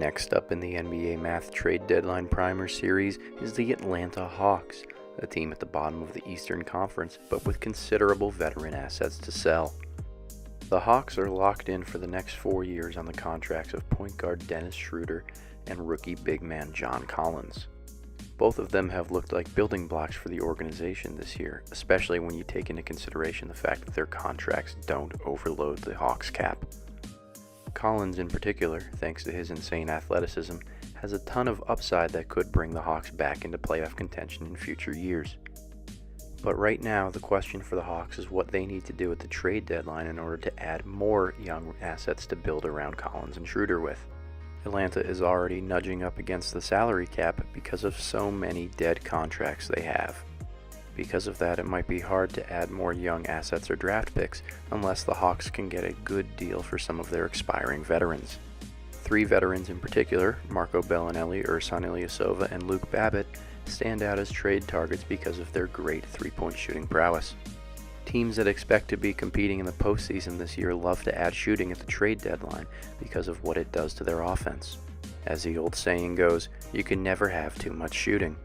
Next up in the NBA Math Trade Deadline Primer series is the Atlanta Hawks, a team at the bottom of the Eastern Conference, but with considerable veteran assets to sell. The Hawks are locked in for the next 4 years on the contracts of point guard Dennis Schroeder and rookie big man John Collins. Both of them have looked like building blocks for the organization this year, especially when you take into consideration the fact that their contracts don't overload the Hawks' cap. Collins in particular, thanks to his insane athleticism, has a ton of upside that could bring the Hawks back into playoff contention in future years. But right now, the question for the Hawks is what they need to do at the trade deadline in order to add more young assets to build around Collins and Schroeder with. Atlanta is already nudging up against the salary cap because of so many dead contracts they have. Because of that, it might be hard to add more young assets or draft picks unless the Hawks can get a good deal for some of their expiring veterans. 3 veterans in particular, Marco Bellinelli, Ersan Ilyasova, and Luke Babbitt, stand out as trade targets because of their great three-point shooting prowess. Teams that expect to be competing in the postseason this year love to add shooting at the trade deadline because of what it does to their offense. As the old saying goes, you can never have too much shooting.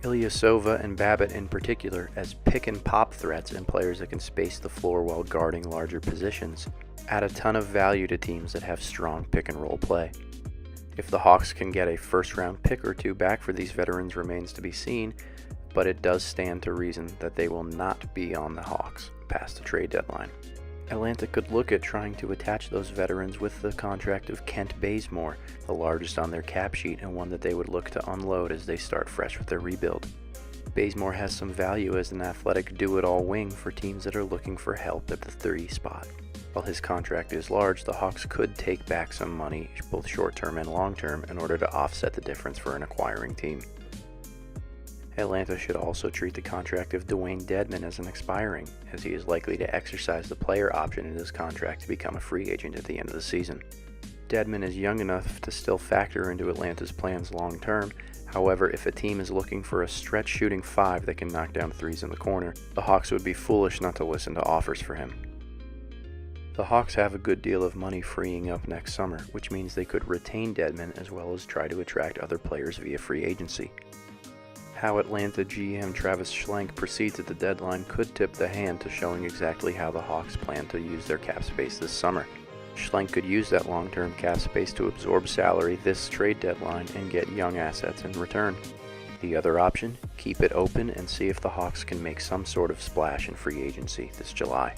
Ilyasova and Babbitt in particular, as pick-and-pop threats and players that can space the floor while guarding larger positions, add a ton of value to teams that have strong pick-and-roll play. If the Hawks can get a first-round pick or 2 back for these veterans remains to be seen, but it does stand to reason that they will not be on the Hawks past the trade deadline. Atlanta could look at trying to attach those veterans with the contract of Kent Bazemore, the largest on their cap sheet and one that they would look to unload as they start fresh with their rebuild. Bazemore has some value as an athletic do-it-all wing for teams that are looking for help at the 3 spot. While his contract is large, the Hawks could take back some money, both short-term and long-term, in order to offset the difference for an acquiring team. Atlanta should also treat the contract of Dwayne Dedmon as an expiring, as he is likely to exercise the player option in his contract to become a free agent at the end of the season. Dedmon is young enough to still factor into Atlanta's plans long-term. However, if a team is looking for a stretch shooting 5 that can knock down threes in the corner, the Hawks would be foolish not to listen to offers for him. The Hawks have a good deal of money freeing up next summer, which means they could retain Dedmon as well as try to attract other players via free agency. How Atlanta GM Travis Schlenk proceeds at the deadline could tip the hand to showing exactly how the Hawks plan to use their cap space this summer. Schlenk could use that long-term cap space to absorb salary this trade deadline and get young assets in return. The other option, keep it open and see if the Hawks can make some sort of splash in free agency this July.